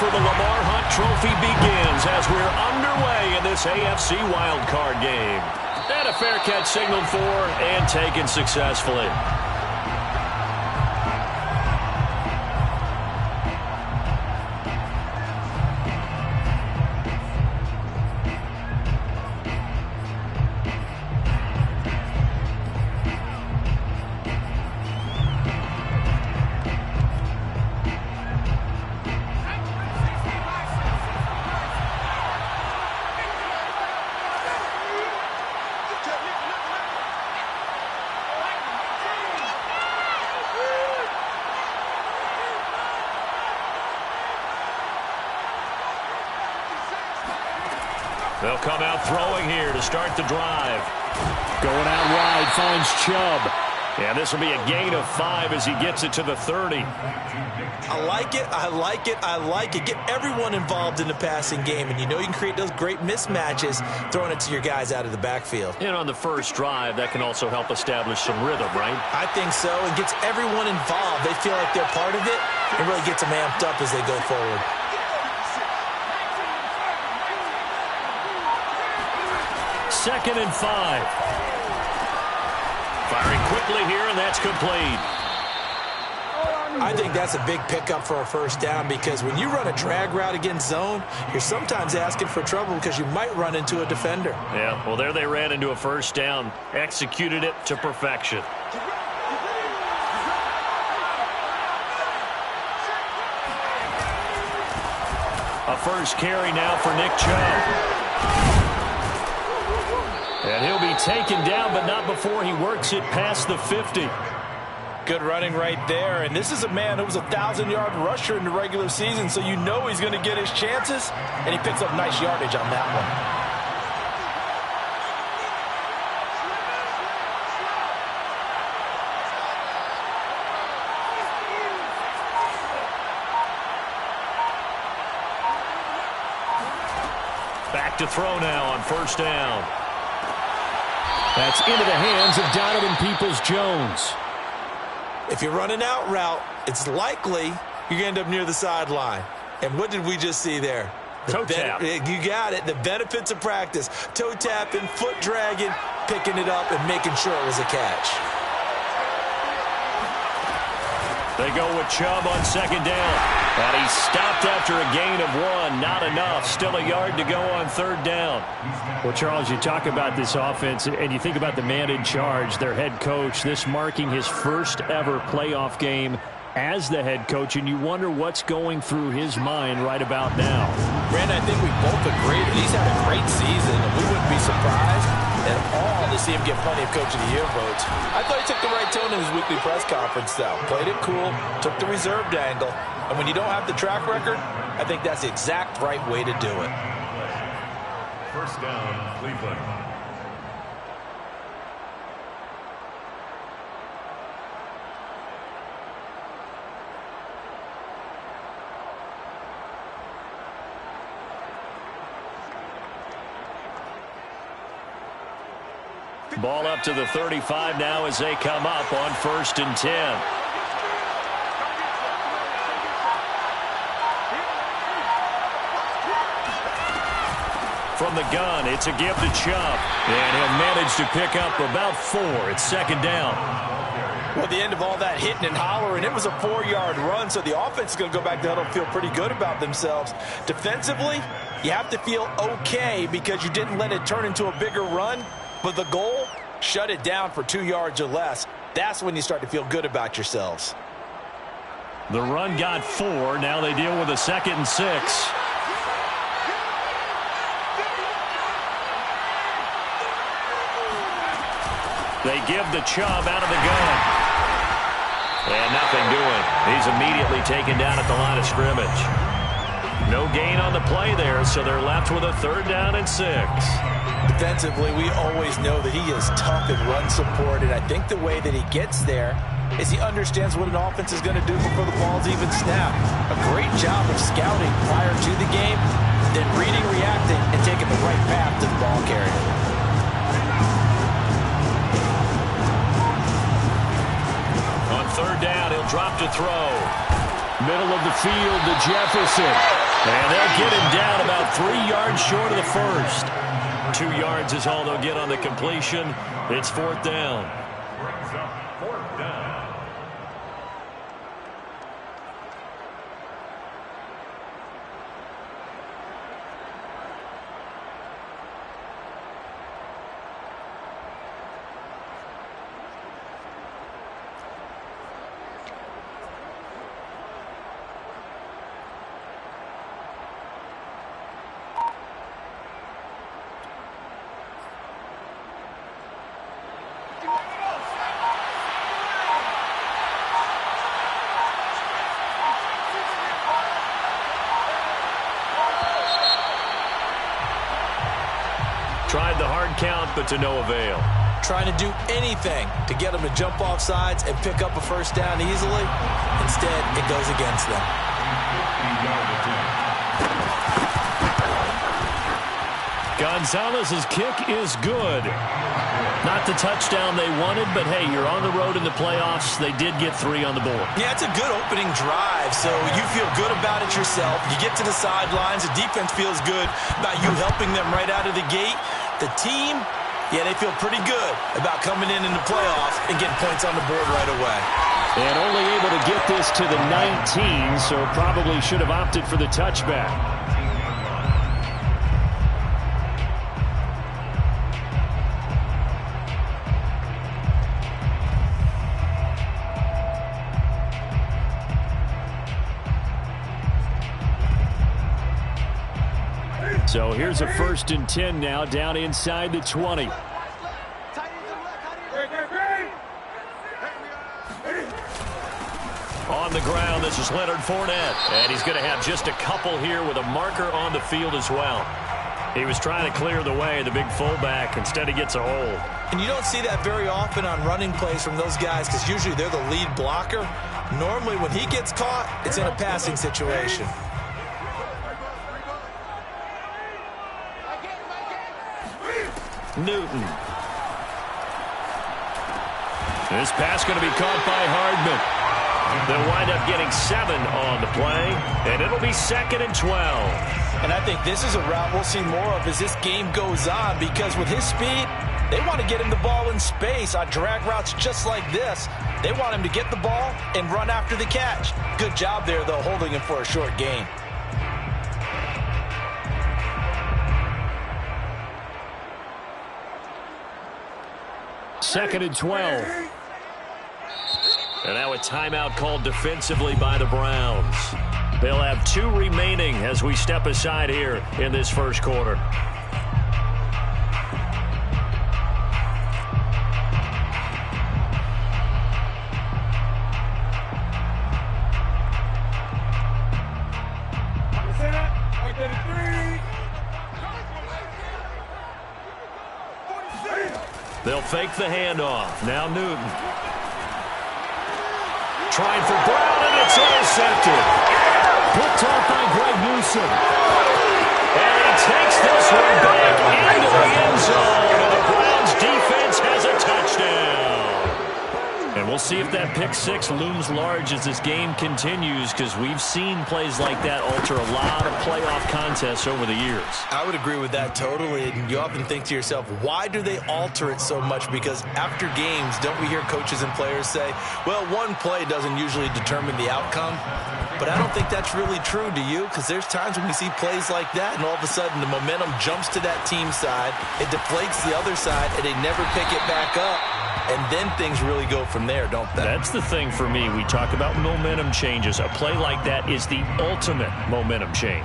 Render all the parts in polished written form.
for the Lamar Hunt Trophy begins as we're underway in this AFC wildcard game. And a fair catch signaled for and taken successfully. They'll come out throwing here to start the drive. Going out wide, finds Chubb. And this will be a gain of 5 as he gets it to the 30. I like it, I like it, I like it. Get everyone involved in the passing game, and you know you can create those great mismatches throwing it to your guys out of the backfield. And on the first drive, that can also help establish some rhythm, right? I think so. It gets everyone involved. They feel like they're part of it. It really gets them amped up as they go forward. Second and 5. Firing quickly here, and that's complete. I think that's a big pickup for a first down because when you run a drag route against zone, you're sometimes asking for trouble because you might run into a defender. Yeah, well, there they ran into a first down. Executed it to perfection. A first carry now for Nick Chubb. And he'll be taken down, but not before he works it past the 50. Good running right there. And this is a man who was a 1,000-yard rusher in the regular season, so you know he's going to get his chances. And he picks up nice yardage on that one. Back to throw now on first down. That's into the hands of Donovan Peoples-Jones. If you run an out route, it's likely you're going to end up near the sideline. And what did we just see there? Toe tap. You got it. The benefits of practice. Toe tapping, foot dragging, picking it up, and making sure it was a catch. They go with Chubb on second down. And he stopped after a gain of 1. Not enough. Still a yard to go on third down. Well, Charles, you talk about this offense, and you think about the man in charge, their head coach, this marking his first ever playoff game as the head coach, and you wonder what's going through his mind right about now. Brandon, I think we both agree that he's had a great season, and we wouldn't be surprised at all to see him get plenty of Coach of the Year votes. I thought he took the right tone in his weekly press conference, though. Played it cool, took the reserved angle, and when you don't have the track record, I think that's the exact right way to do it. First down, Cleveland. Ball up to the 35 now as they come up on 1st and 10. From the gun, it's a give to Chubb. And he'll manage to pick up about 4. It's second down. Well, at the end of all that hitting and hollering, it was a 4-yard run, so the offense is going to go back to huddle and feel pretty good about themselves. Defensively, you have to feel okay because you didn't let it turn into a bigger run. But the goal, shut it down for 2 yards or less. That's when you start to feel good about yourselves. The run got 4. Now they deal with a 2nd and 6. They give the Chubb out of the gun. And nothing doing. He's immediately taken down at the line of scrimmage. No gain on the play there, so they're left with a 3rd down and 6. Defensively, we always know that he is tough in run support, and I think the way that he gets there is he understands what an offense is going to do before the ball's even snapped. A great job of scouting prior to the game, then reading, reacting, and taking the right path to the ball carrier. On 3rd down, he'll drop to throw. Middle of the field to Jefferson. And they'll get him down about 3 yards short of the first. 2 yards is all they'll get on the completion. It's 4th down. Brings up 4th down. Tried the hard count, but to no avail. Trying to do anything to get them to jump off sides and pick up a first down easily. Instead, it goes against them. Gonzalez's kick is good. Not the touchdown they wanted, but hey, you're on the road in the playoffs. They did get 3 on the board. Yeah, it's a good opening drive, so you feel good about it yourself. You get to the sidelines. The defense feels good about you helping them right out of the gate. The team, yeah, they feel pretty good about coming in the playoffs and getting points on the board right away. And only able to get this to the 19, so probably should have opted for the touchback. So here's a 1st and 10 now, down inside the 20. On the ground, this is Leonard Fournette. And he's going to have just a couple here with a marker on the field as well. He was trying to clear the way, the big fullback. Instead, he gets a hold. And you don't see that very often on running plays from those guys because usually they're the lead blocker. Normally, when he gets caught, it's in a passing situation. Newton. This pass going to be caught by Hardman. They'll wind up getting 7 on the play, and it'll be 2nd and 12. And I think this is a route we'll see more of as this game goes on because with his speed, they want to get him the ball in space on drag routes just like this. They want him to get the ball and run after the catch. Good job there, though, holding him for a short gain. Second and 12. And now a timeout called defensively by the Browns. They'll have 2 remaining as we step aside here in this first quarter. They'll fake the handoff. Now Newton. Trying for Brown, and it's intercepted. Picked off by Greg Newsom. And he takes this one back into the end zone. And the Browns defense has a touchdown. And we'll see if that pick 6 looms large as this game continues, because we've seen plays like that alter a lot of playoff contests over the years. I would agree with that totally. And you often think to yourself, why do they alter it so much? Because after games, don't we hear coaches and players say, well, one play doesn't usually determine the outcome? But I don't think that's really true, do you? Because there's times when we see plays like that, and all of a sudden the momentum jumps to that team side, it deflates the other side, and they never pick it back up. And then things really go from there, don't they? That's the thing for me. We talk about momentum changes. A play like that is the ultimate momentum change.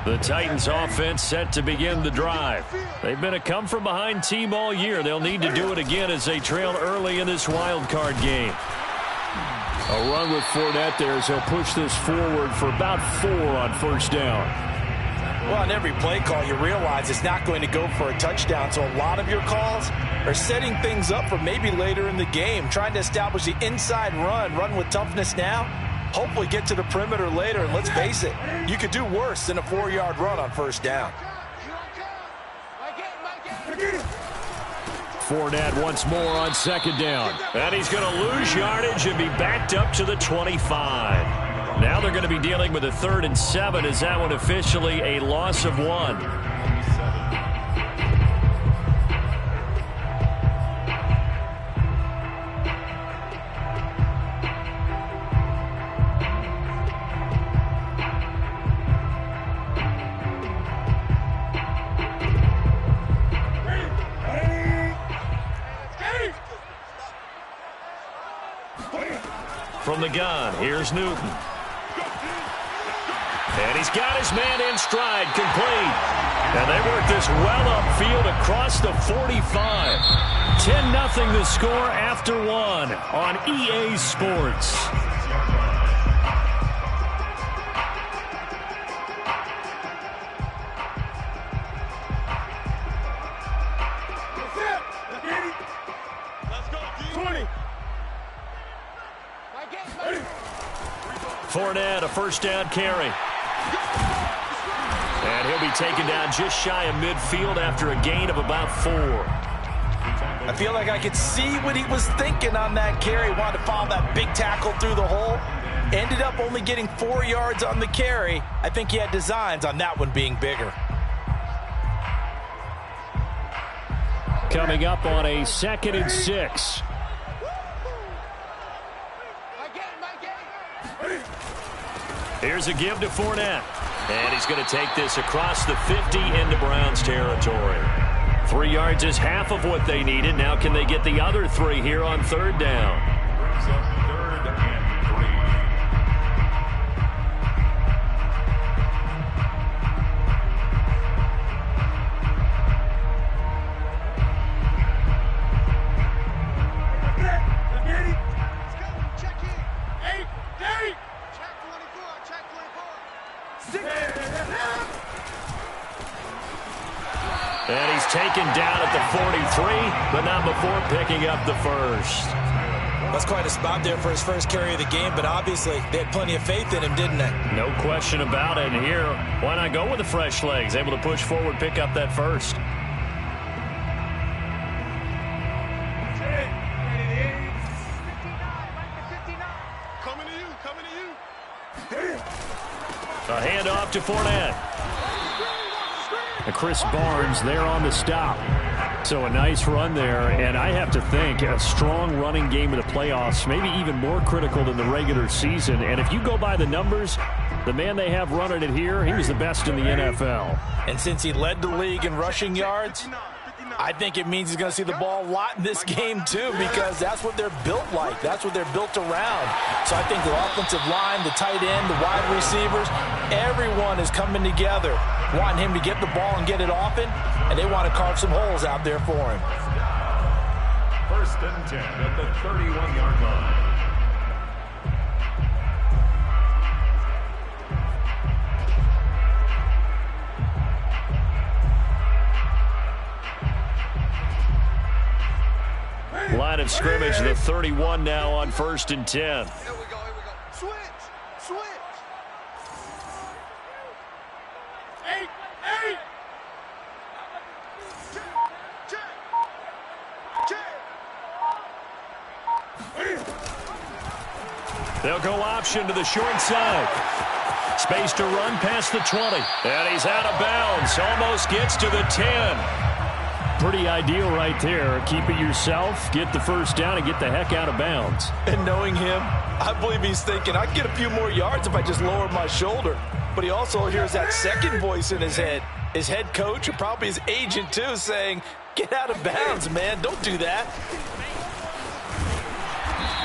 The Titans offense set to begin the drive. They've been a come-from-behind team all year. They'll need to do it again as they trail early in this wild card game. A run with Fournette there as he'll push this forward for about 4 on first down. Well, on every play call, you realize it's not going to go for a touchdown. So a lot of your calls are setting things up for maybe later in the game, trying to establish the inside run with toughness now, hopefully get to the perimeter later. And let's face it, you could do worse than a 4-yard run on first down. Fournette once more on second down. And he's going to lose yardage and be backed up to the 25. Now they're going to be dealing with a 3rd and 7 as that one officially a loss of 1. From the gun, here's Newton. And he's got his man in stride, complete. And they work this well upfield across the 45. 10-0 the score after 1 on EA Sports. Fournette, a first down carry. And he'll be taken down just shy of midfield after a gain of about 4. I feel like I could see what he was thinking on that carry. Wanted to follow that big tackle through the hole. Ended up only getting 4 yards on the carry. I think he had designs on that one being bigger. Coming up on a 2nd and 6. Here's a give to Fournette. And he's going to take this across the 50 into Browns territory. 3 yards is half of what they needed. Now can they get the other 3 here on 3rd down? Brings up 3rd and 3. And he's taken down at the 43, but not before picking up the first. That's quite a spot there for his first carry of the game, but obviously they had plenty of faith in him, didn't they? No question about it. And here, why not go with the fresh legs? Able to push forward, pick up that first. A handoff to Fournette. And Chris Barnes there on the stop. So a nice run there, and I have to think a strong running game in the playoffs, maybe even more critical than the regular season. And if you go by the numbers, the man they have running it here, he was the best in the NFL. And since he led the league in rushing yards, I think it means he's going to see the ball a lot in this game too, because that's what they're built like. That's what they're built around. So I think the offensive line, the tight end, the wide receivers, everyone is coming together, wanting him to get the ball and get it often, and they want to carve some holes out there for him. 1st and 10 at the 31-yard line. Line of scrimmage, the 31 now on 1st and 10. Here we go. Switch. Eight. They'll go option to the short side. Space to run past the 20. And he's out of bounds. Almost gets to the 10. Pretty ideal right there. Keep it yourself, get the first down, and get the heck out of bounds. And knowing him, I believe he's thinking, I can get a few more yards if I just lower my shoulder. But he also hears that second voice in his head. His head coach, and probably his agent too, saying, get out of bounds, man. Don't do that.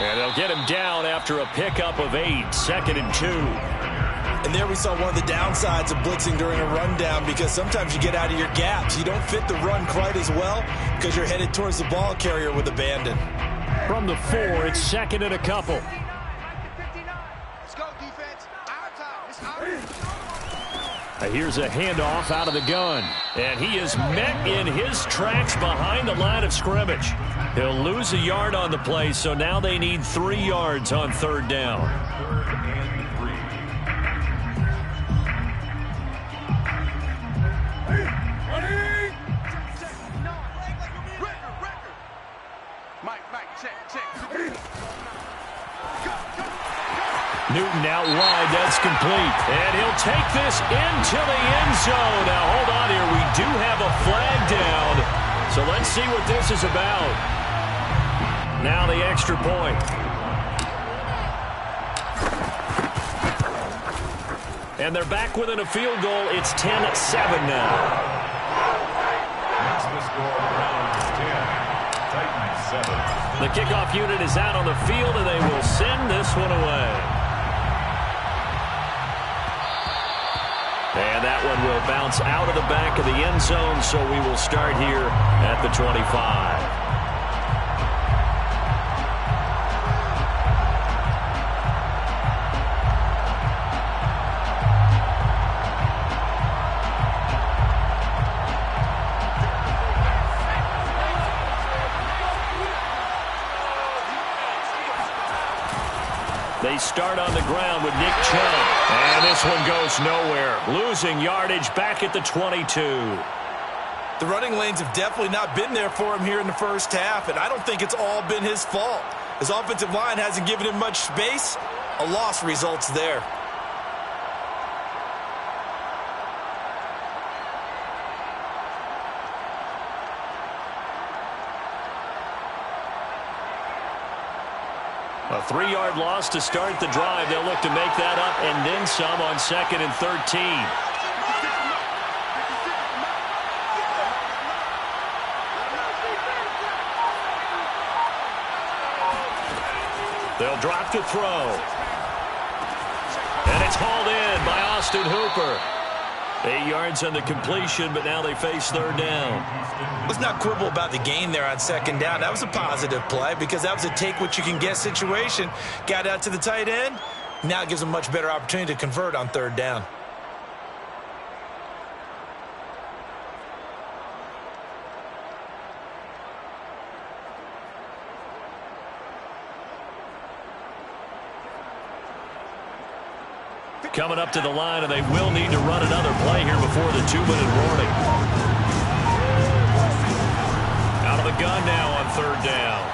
And they'll get him down after a pickup of 8, 2nd and 2. And there we saw one of the downsides of blitzing during a rundown, because sometimes you get out of your gaps. You don't fit the run quite as well because you're headed towards the ball carrier with abandon. From the 4, it's 2nd and a couple. Let's go, defense. Our time. It's our Here's a handoff out of the gun. And he is met in his tracks behind the line of scrimmage. He'll lose a yard on the play, so now they need 3 yards on 3rd down. 3rd and 3. Newton out wide. That's complete. And he'll take this into the end zone. Now, hold on here. We do have a flag down. So let's see what this is about. Now the extra point. And they're back within a field goal. It's 10-7 now. That's the score. Browns 10, Titans 7. The kickoff unit is out on the field, and they will send this one away. And that one will bounce out of the back of the end zone, so we will start here at the 25. They start on the ground with Nick Chubb. And this one goes nowhere. Losing yardage back at the 22. The running lanes have definitely not been there for him here in the first half, and I don't think it's all been his fault. His offensive line hasn't given him much space. A loss results there. A 3-yard loss to start the drive. They'll look to make that up and then some on 2nd and 13. They'll drop to throw. And it's hauled in by Austin Hooper. 8 yards on the completion, but now they face 3rd down. Let's not quibble about the gain there on 2nd down. That was a positive play because that was a take-what-you-can-get situation. Got out to the tight end. Now it gives them a much better opportunity to convert on 3rd down. Coming up to the line, and they will need to run another play here before the 2-minute warning. Out of the gun now on 3rd down.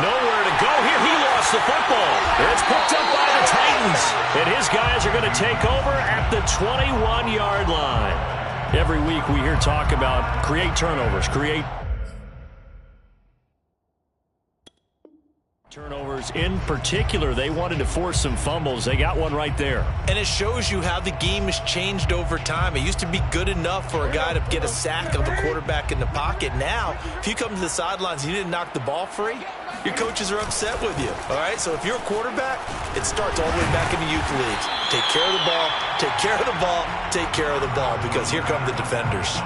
Nowhere to go here. He lost the football. It's picked up by the Titans. And his guys are going to take over at the 21-yard line. Every week we hear talk about create turnovers, create turnovers. In particular, they wanted to force some fumbles. They got one right there. And it shows you how the game has changed over time. It used to be good enough for a guy to get a sack of a quarterback in the pocket. Now, if you come to the sidelines and you didn't knock the ball free, your coaches are upset with you. All right, so if you're a quarterback, it starts all the way back in the youth leagues. Take care of the ball, take care of the ball, take care of the ball, because here come the defenders.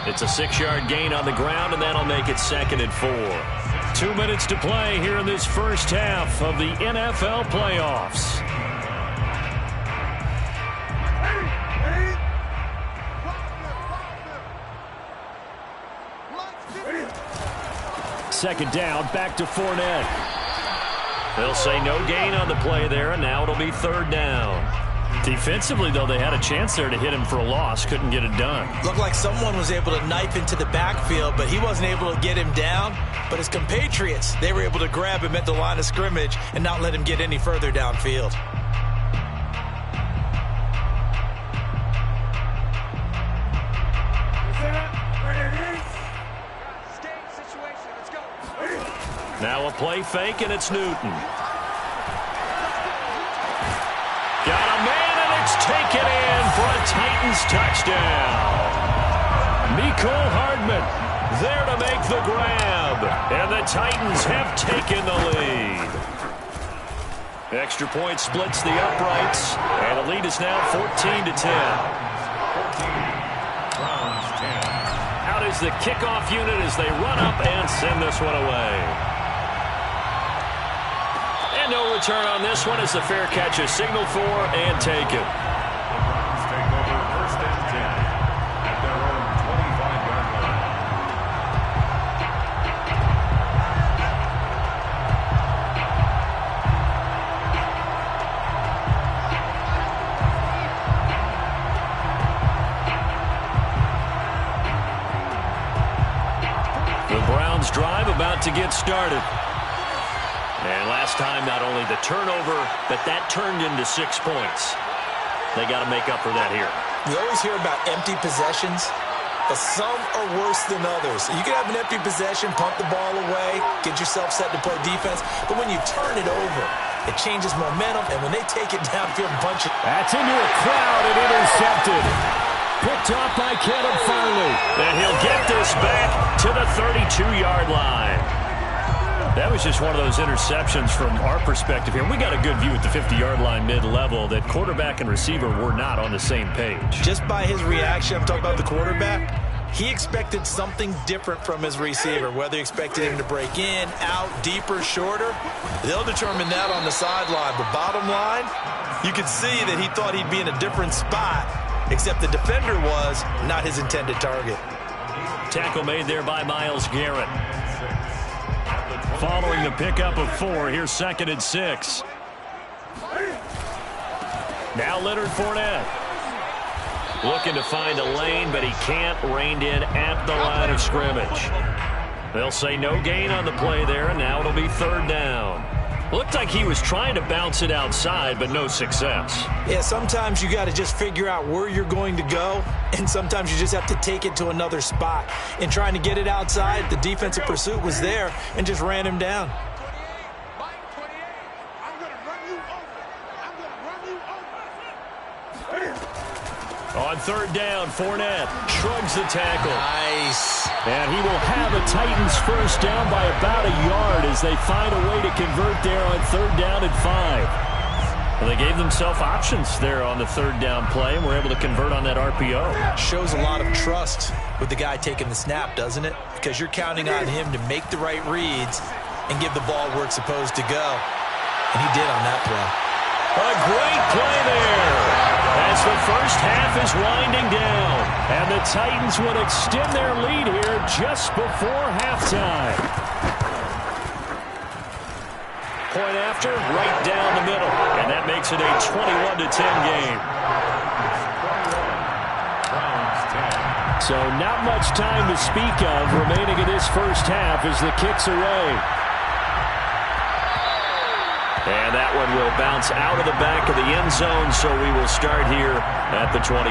It's a 6-yard gain on the ground, and that'll make it 2nd and 4. 2 minutes to play here in this first half of the NFL playoffs. Second down, back to Fournette. They'll say no gain on the play there, and now it'll be 3rd down. Defensively, though, they had a chance there to hit him for a loss. Couldn't get it done. Looked like someone was able to knife into the backfield, but he wasn't able to get him down. But his compatriots, they were able to grab him at the line of scrimmage and not let him get any further downfield. Now a play fake, and it's Newton. Got a man, and it's taken in for a Titans touchdown. Mecole Hardman there to make the grab, and the Titans have taken the lead. Extra point splits the uprights, and the lead is now 14-10. 14, Browns 10. Out is the kickoff unit as they run up and send this one away. And no return on this one as the fair catch is signaled for and taken. The Browns take over 1st and 10 at their own 25-yard line. The Browns drive about to get started. And last time, not only the turnover, but that turned into 6 points. They got to make up for that here. We always hear about empty possessions, but some are worse than others. You can have an empty possession, pump the ball away, get yourself set to play defense, but when you turn it over, it changes momentum, and when they take it downfield and punch it. That's into a crowd and intercepted. Picked off by Caleb Farley. And he'll get this back to the 32-yard line. That was just one of those interceptions from our perspective here. We got a good view at the 50-yard line mid-level that quarterback and receiver were not on the same page. Just by his reaction, I'm talking about the quarterback, he expected something different from his receiver, whether he expected him to break in, out, deeper, shorter. They'll determine that on the sideline. But bottom line, you could see that he thought he'd be in a different spot, except the defender was not his intended target. Tackle made there by Myles Garrett. Following the pickup of 4, here's 2nd and 6. Now Leonard Fournette. Looking to find a lane, but he can't. Reined in at the line of scrimmage. They'll say no gain on the play there, and now it'll be 3rd down. Looked like he was trying to bounce it outside, but no success. Yeah, sometimes you got to just figure out where you're going to go, and sometimes you just have to take it to another spot. In trying to get it outside, the defensive pursuit was there and just ran him down. On 3rd down, Fournette shrugs the tackle. Nice. And he will have a Titans first down by about a yard as they find a way to convert there on 3rd down and 5. Well, they gave themselves options there on the 3rd down play and were able to convert on that RPO. Shows a lot of trust with the guy taking the snap, doesn't it? Because you're counting on him to make the right reads and give the ball where it's supposed to go. And he did on that play. A great play there as the first half is winding down. And the Titans would extend their lead here just before halftime. Point after, right down the middle. And that makes it a 21-10 game. So not much time to speak of remaining in this first half as the kick's away. And that one will bounce out of the back of the end zone, so we will start here at the 25.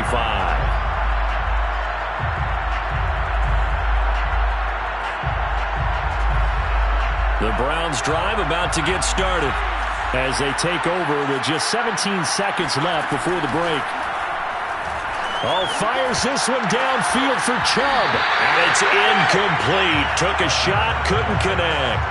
The Browns drive about to get started as they take over with just 17 seconds left before the break. Oh, fires this one downfield for Chubb. And it's incomplete. Took a shot, couldn't connect.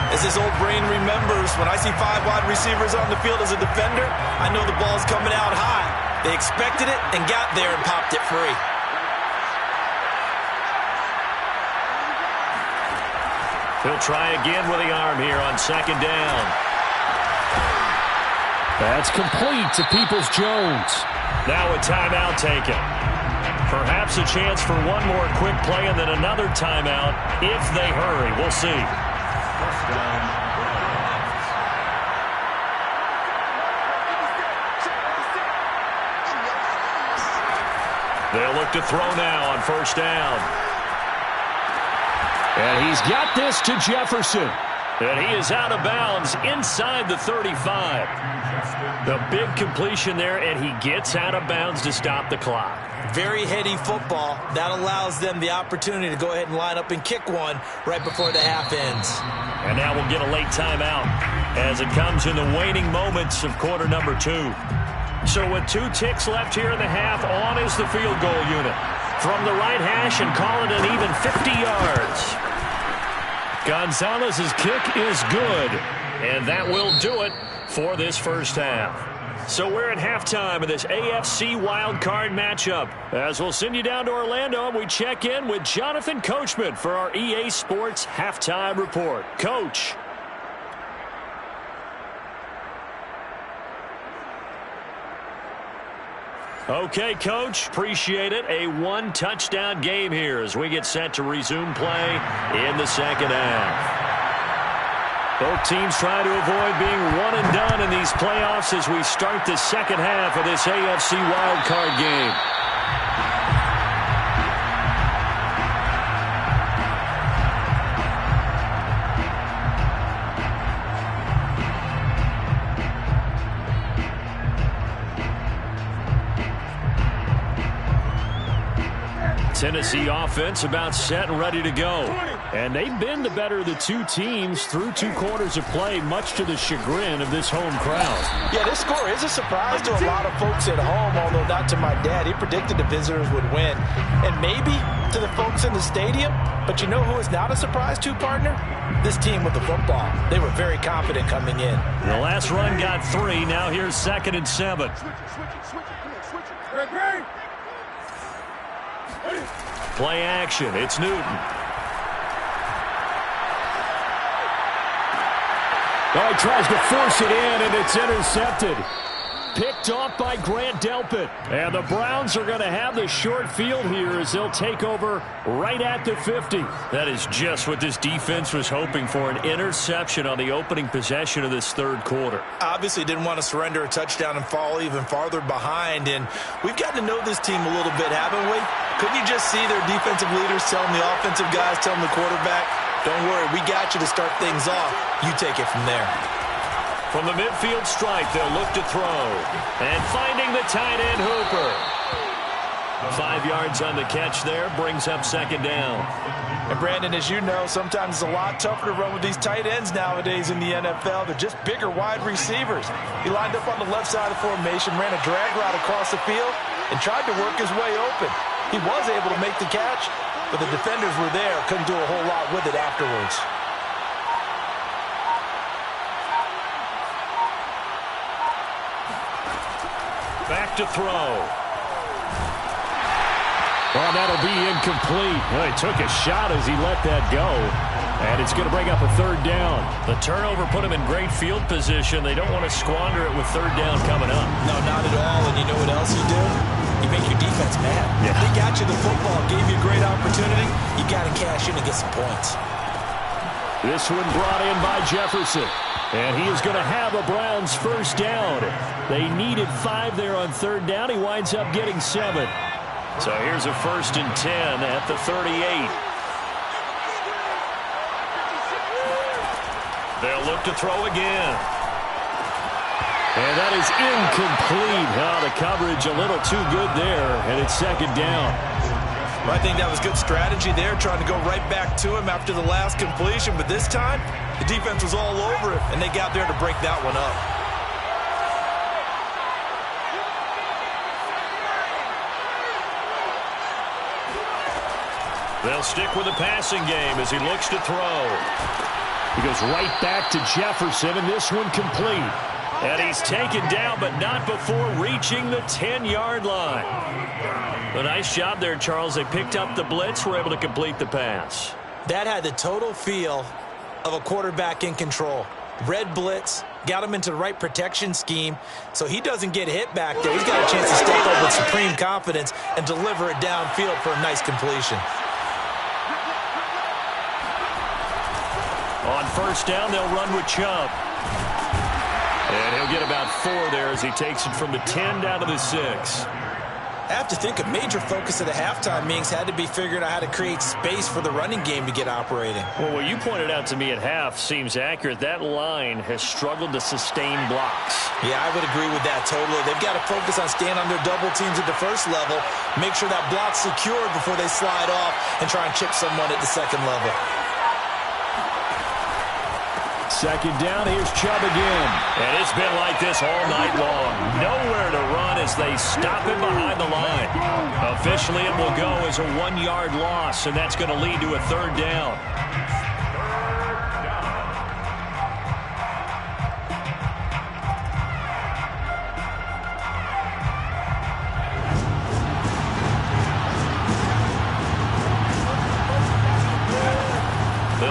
As this old brain remembers, when I see 5 wide receivers on the field as a defender, I know the ball's coming out high. They expected it and got there and popped it free. He'll try again with the arm here on 2nd down. That's complete to Peoples-Jones. Now a timeout taken. Perhaps a chance for one more quick play and then another timeout if they hurry. We'll see. They'll look to throw now on 1st down. And he's got this to Jefferson. And he is out of bounds inside the 35. The big completion there, and he gets out of bounds to stop the clock. Very heady football. That allows them the opportunity to go ahead and line up and kick one right before the half ends. And now we'll get a late timeout as it comes in the waning moments of quarter number 2. So with 2 ticks left here in the half, on is the field goal unit. From the right hash and call it an even 50 yards. Gonzalez's kick is good. And that will do it for this first half. So we're at halftime of this AFC wildcard matchup. As we'll send you down to Orlando, and we check in with Jonathan Coachman for our EA Sports Halftime Report. Coach. Okay, Coach, appreciate it. A 1-touchdown game here as we get set to resume play in the second half. Both teams try to avoid being one and done in these playoffs as we start the second half of this AFC wildcard game. Tennessee offense about set and ready to go. And they've been the better of the two teams through 2 quarters of play, much to the chagrin of this home crowd. Yeah, this score is a surprise to a lot of folks at home, although not to my dad. He predicted the visitors would win. And maybe to the folks in the stadium, but you know who is not a surprise to, partner? This team with the football. They were very confident coming in. The last run got 3. Now here's 2nd and 7. Play action. It's Newton. Oh, he tries to force it in, and it's intercepted. Picked off by Grant Delpit. And the Browns are going to have the short field here as they'll take over right at the 50. That is just what this defense was hoping for, an interception on the opening possession of this 3rd quarter. Obviously didn't want to surrender a touchdown and fall even farther behind. And we've gotten to know this team a little bit, haven't we? Couldn't you just see their defensive leaders telling the offensive guys, telling the quarterback, don't worry, we got you to start things off. You take it from there. From the midfield stripe, they'll look to throw. And finding the tight end, Hooper. 5 yards on the catch there, brings up 2nd down. And Brandon, as you know, sometimes it's a lot tougher to run with these tight ends nowadays in the NFL. They're just bigger wide receivers. He lined up on the left side of the formation, ran a drag route across the field, and tried to work his way open. He was able to make the catch, but the defenders were there, couldn't do a whole lot with it afterwards. Back to throw. Well, that'll be incomplete. Well, he took a shot as he let that go. And it's going to bring up a 3rd down. The turnover put him in great field position. They don't want to squander it with 3rd down coming up. No, not at all. And you know what else you do? You make your defense mad. Yeah. They got you the football, gave you a great opportunity. You got to cash in and get some points. This one brought in by Jefferson. And he is going to have a Browns 1st down. They needed 5 there on 3rd down. He winds up getting 7. So here's a 1st and 10 at the 38. They'll look to throw again. And that is incomplete. Oh, the coverage a little too good there. And it's 2nd down. Well, I think that was good strategy there, trying to go right back to him after the last completion. But this time, the defense was all over it, and they got there to break that one up. They'll stick with the passing game as he looks to throw. He goes right back to Jefferson, and this one complete. And he's taken down, but not before reaching the 10-yard line. A nice job there, Charles. They picked up the blitz, were able to complete the pass. That had the total feel of a quarterback in control. Red blitz, got him into the right protection scheme, so he doesn't get hit back there. He's got a chance to step up with supreme confidence and deliver it downfield for a nice completion. On 1st down, they'll run with Chubb. And he'll get about 4 there as he takes it from the 10 down to the 6. I have to think a major focus of the halftime meetings had to be figuring out how to create space for the running game to get operating. Well, what you pointed out to me at half seems accurate. That line has struggled to sustain blocks. Yeah, I would agree with that totally. They've got to focus on staying on their double teams at the 1st level, make sure that block's secured before they slide off and try and chip someone at the 2nd level. 2nd down, here's Chubb again. And it's been like this all night long. Nowhere to run as they stop him behind the line. Officially, it will go as a 1-yard loss, and that's going to lead to a 3rd down.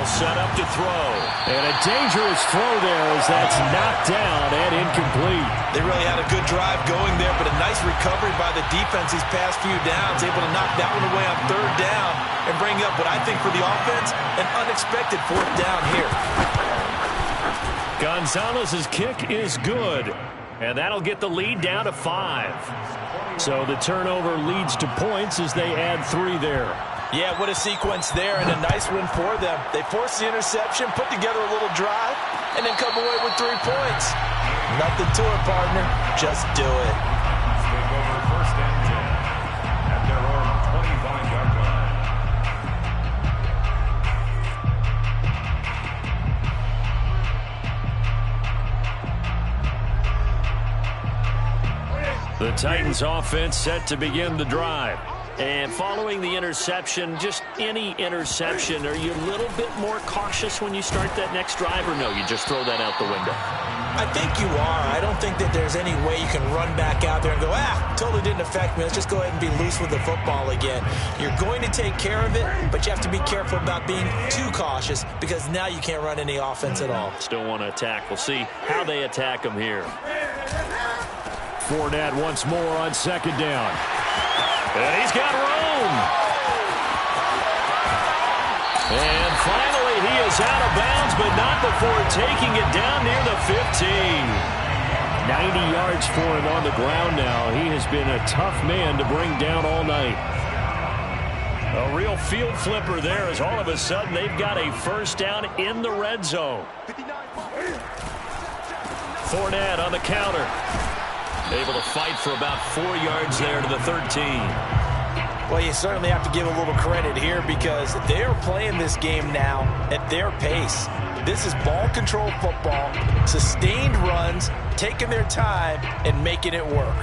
Set up to throw. And a dangerous throw there as that's knocked down and incomplete. They really had a good drive going there, but a nice recovery by the defense these past few downs, able to knock that one away on 3rd down and bring up what I think for the offense, an unexpected 4th down here. Gonzalez's kick is good, and that'll get the lead down to 5. So the turnover leads to points as they add 3 there. Yeah, what a sequence there, and a nice win for them. They forced the interception, put together a little drive, and then come away with 3 points. Nothing to it, partner. Just do it. Take over 1st and 10 at their own 25-yard line. The Titans offense set to begin the drive. And following the interception, just any interception, are you a little bit more cautious when you start that next drive, or no, you just throw that out the window? I think you are. I don't think that there's any way you can run back out there and go, totally didn't affect me. Let's just go ahead and be loose with the football again. You're going to take care of it, but you have to be careful about being too cautious because now you can't run any offense at all. Still want to attack. We'll see how they attack him here. Fournette once more on second down. And he's got room. And finally, he is out of bounds, but not before taking it down near the 15. 90 yards for him on the ground now. He has been a tough man to bring down all night. A real field flipper there as all of a sudden they've got a first down in the red zone. Fournette on the counter. Able to fight for about 4 yards there to the 13. Well, you certainly have to give a little credit here because they are playing this game now at their pace. This is ball control football, sustained runs, taking their time, and making it work.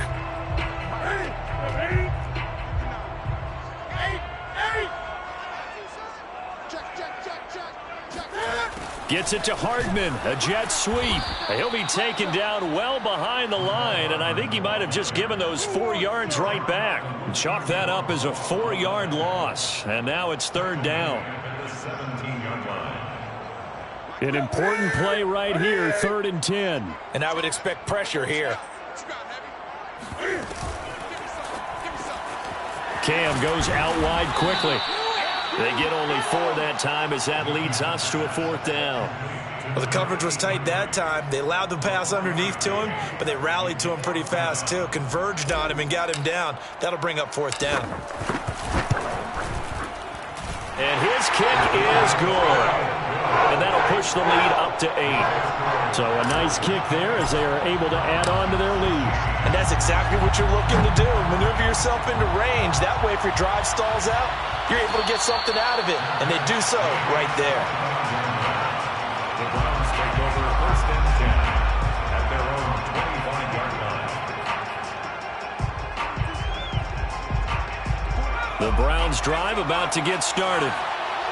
Gets it to Hardman, a jet sweep. He'll be taken down well behind the line, and I think he might have just given those 4 yards right back. Chalk that up as a 4-yard loss, and now it's third down. An important play right here, 3rd and 10. And I would expect pressure here. Cam goes out wide quickly. They get only 4 that time as that leads us to a 4th down. Well, the coverage was tight that time. They allowed the pass underneath to him, but they rallied to him pretty fast, too. Converged on him and got him down. That'll bring up 4th down. And his kick is good. And that'll push the lead up to 8. So a nice kick there as they are able to add on to their lead. And that's exactly what you're looking to do. Maneuver yourself into range. That way, if your drive stalls out, you're able to get something out of it. And they do so right there. The Browns take over 1st and 10 at their own 25-yard line. The Browns drive about to get started.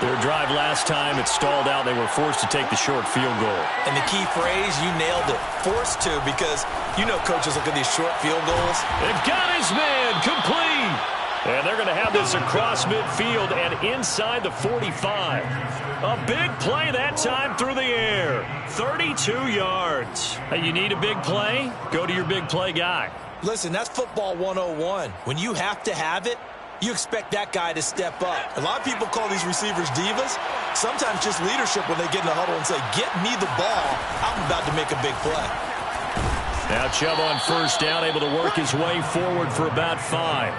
Their drive last time, it stalled out. They were forced to take the short field goal. And the key phrase, you nailed it. Forced to, because you know coaches look at these short field goals. They've got his man complete. And they're going to have this across midfield and inside the 45. A big play that time through the air. 32 yards. Hey, you need a big play? Go to your big play guy. Listen, that's football 101. When you have to have it, you expect that guy to step up. A lot of people call these receivers divas. Sometimes just leadership when they get in the huddle and say, get me the ball. I'm about to make a big play. Now Chubb on first down, able to work his way forward for about 5.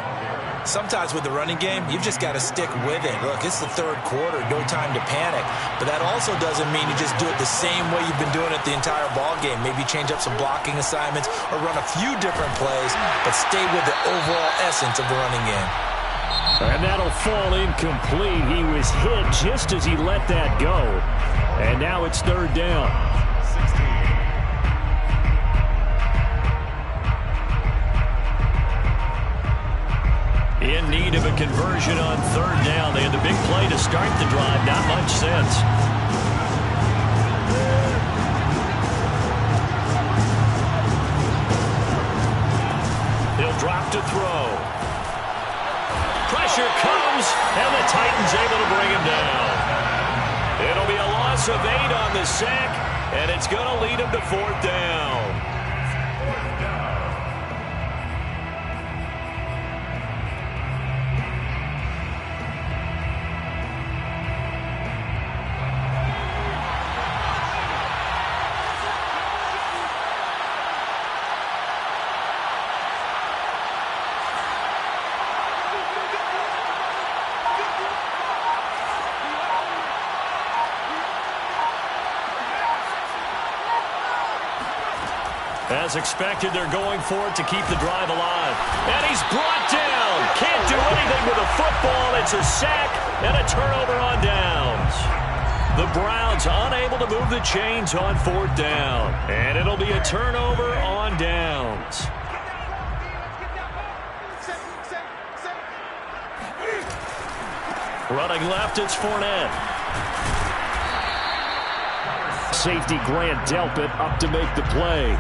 Sometimes with the running game, you've just got to stick with it. Look, it's the 3rd quarter, no time to panic. But that also doesn't mean you just do it the same way you've been doing it the entire ball game. Maybe change up some blocking assignments or run a few different plays, but stay with the overall essence of the running game. And that'll fall incomplete. He was hit just as he let that go. And now it's 3rd down. 16. In need of a conversion on 3rd down. They had the big play to start the drive. Not much sense. He'll drop to throw. Pressure comes, and the Titans able to bring him down. It'll be a loss of 8 on the sack, and it's going to lead him to 4th down. As expected, they're going for it to keep the drive alive. And he's brought down. Can't do anything with a football. It's a sack and a turnover on downs. The Browns unable to move the chains on 4th down. And it'll be a turnover on downs. Running left, it's Fournette. Safety Grant Delpit up to make the play.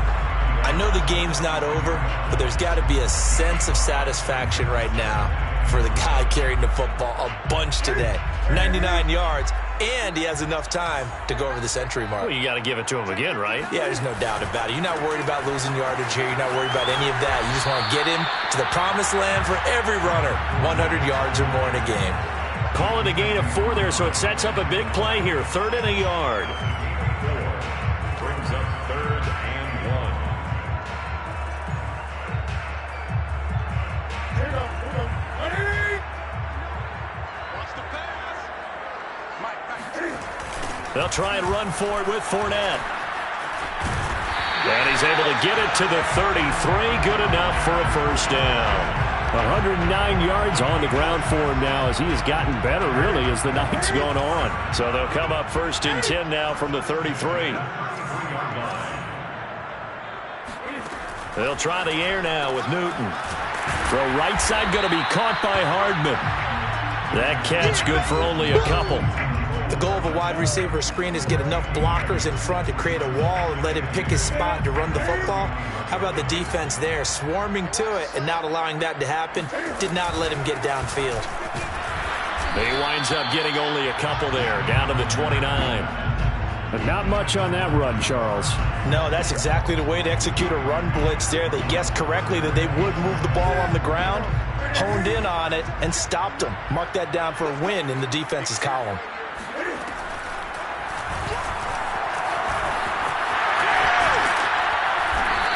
I know the game's not over, but there's got to be a sense of satisfaction right now for the guy carrying the football a bunch today. 99 yards, and he has enough time to go over the century mark. Well, you got to give it to him again, right? Yeah, there's no doubt about it. You're not worried about losing yardage here. You're not worried about any of that. You just want to get him to the promised land for every runner. 100 yards or more in a game. Call it a gain of 4 there, so it sets up a big play here. 3rd and a yard. Brings up 3rd and 1. They'll try and run for it with Fournette. And he's able to get it to the 33. Good enough for a first down. 109 yards on the ground for him now as he has gotten better, really, as the night's gone on. So they'll come up 1st and 10 now from the 33. They'll try the air now with Newton. Throw right side, going to be caught by Hardman. That catch good for only a couple. The goal of a wide receiver screen is get enough blockers in front to create a wall and let him pick his spot to run the football. How about the defense there, swarming to it and not allowing that to happen? Did not let him get downfield. He winds up getting only a couple there, down to the 29. But not much on that run, Charles. No, that's exactly the way to execute a run blitz there. They guessed correctly that they would move the ball on the ground, honed in on it, and stopped them. Mark that down for a win in the defense's column.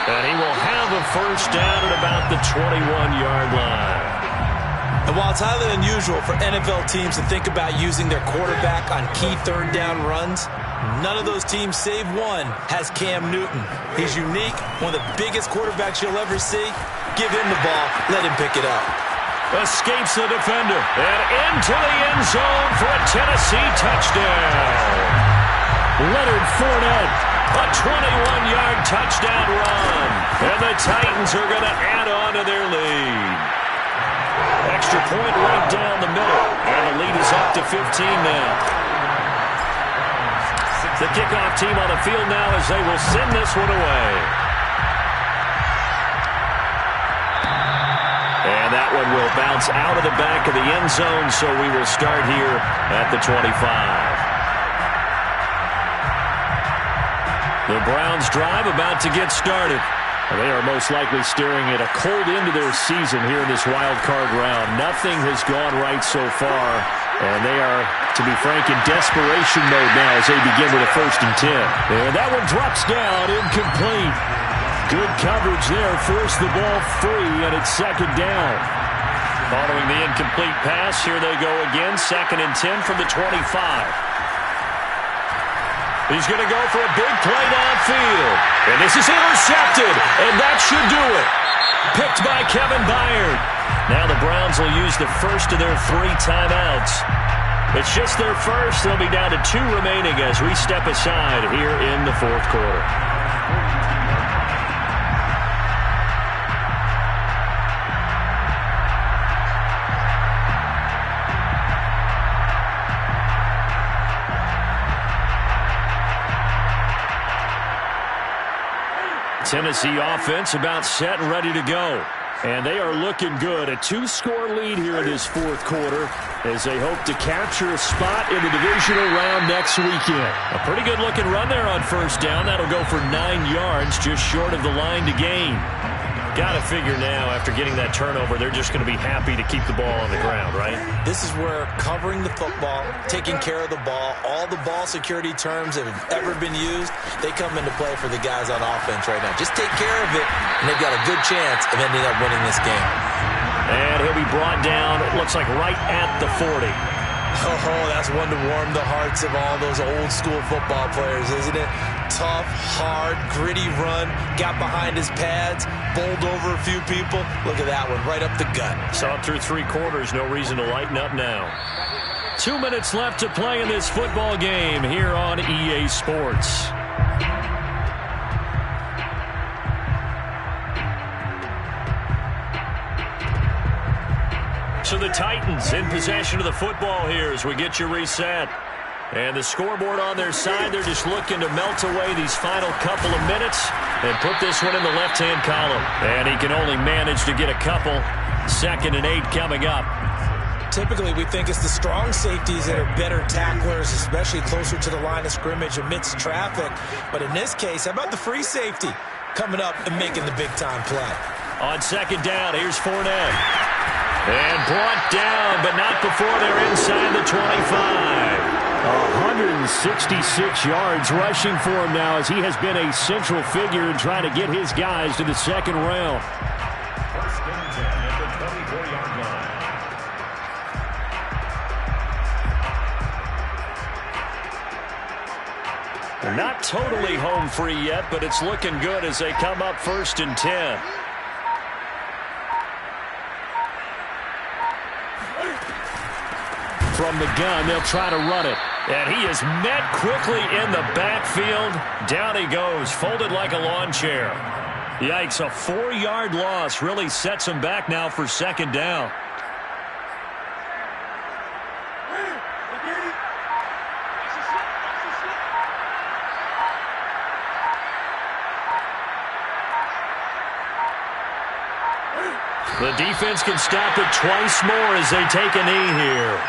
And he will have a first down at about the 21-yard line. And while it's highly unusual for NFL teams to think about using their quarterback on key 3rd down runs, none of those teams, save one, has Cam Newton. He's unique, one of the biggest quarterbacks you'll ever see. Give him the ball, let him pick it up. Escapes the defender and into the end zone for a Tennessee touchdown. Leonard Fournette. A 21-yard touchdown run. And the Titans are going to add on to their lead. Extra point right down the middle. And the lead is up to 15 now. The kickoff team on the field now as they will send this one away. And that one will bounce out of the back of the end zone, so we will start here at the 25. The Browns drive about to get started. They are most likely staring at a cold end of their season here in this wild card round. Nothing has gone right so far, and they are, to be frank, in desperation mode now as they begin with a 1st and 10. And that one drops down, incomplete. Good coverage there, forced the ball free, and it's 2nd down. Following the incomplete pass, here they go again, 2nd and 10 from the 25. He's going to go for a big play downfield. And this is intercepted. And that should do it. Picked by Kevin Byard. Now the Browns will use the first of their 3 timeouts. It's just their first. They'll be down to 2 remaining as we step aside here in the 4th quarter. Tennessee offense about set and ready to go. And they are looking good. A 2-score lead here in this 4th quarter as they hope to capture a spot in the divisional round next weekend. A pretty good looking run there on 1st down. That'll go for 9 yards, just short of the line to gain. Got to figure now, after getting that turnover, they're just going to be happy to keep the ball on the ground, right? This is where covering the football, taking care of the ball, all the ball security terms that have ever been used, they come into play for the guys on offense right now. Just take care of it, and they've got a good chance of ending up winning this game. And he'll be brought down, it looks like right at the 40. Oh, that's one to warm the hearts of all those old-school football players, isn't it? Tough, hard, gritty run, got behind his pads, bowled over a few people. Look at that one, right up the gut. Saw it through 3 quarters, no reason to lighten up now. 2 minutes left to play in this football game here on EA Sports. So the Titans in possession of the football here as we get you reset. And the scoreboard on their side, they're just looking to melt away these final couple of minutes and put this one in the left-hand column. And he can only manage to get a couple. 2nd and 8 coming up. Typically, we think it's the strong safeties that are better tacklers, especially closer to the line of scrimmage amidst traffic. But in this case, how about the free safety coming up and making the big-time play? On 2nd down, here's Fournette. And brought down, but not before they're inside the 25. 166 yards rushing for him now as he has been a central figure in trying to get his guys to the 2nd round. 1st and 10 at the 24-yard line. They're not totally home free yet, but it's looking good as they come up 1st and 10. From the gun, they'll try to run it. And he is met quickly in the backfield. Down he goes, folded like a lawn chair. Yikes, a 4-yard loss really sets him back now for 2nd down. The defense can stop it twice more as they take a knee here.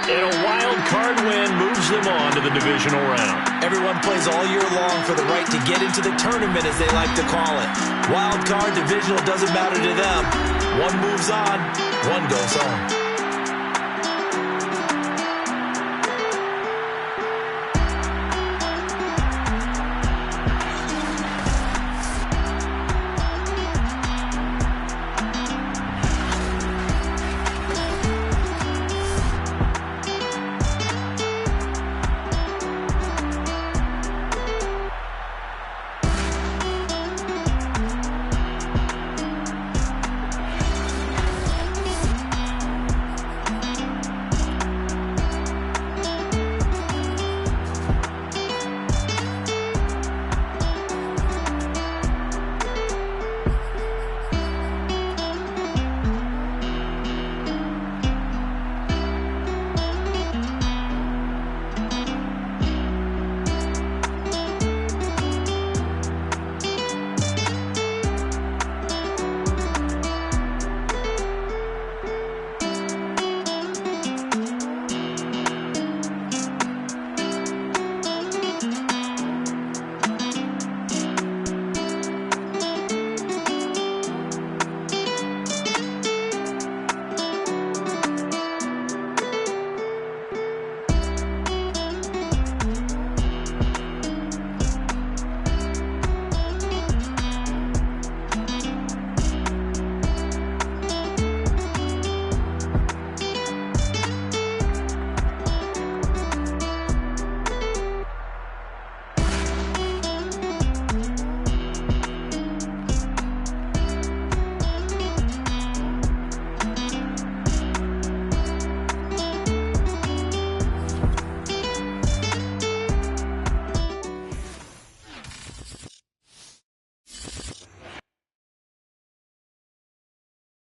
And a wild card win moves them on to the divisional round. Everyone plays all year long for the right to get into the tournament, as they like to call it. Wild card, divisional, doesn't matter to them. One moves on, one goes home.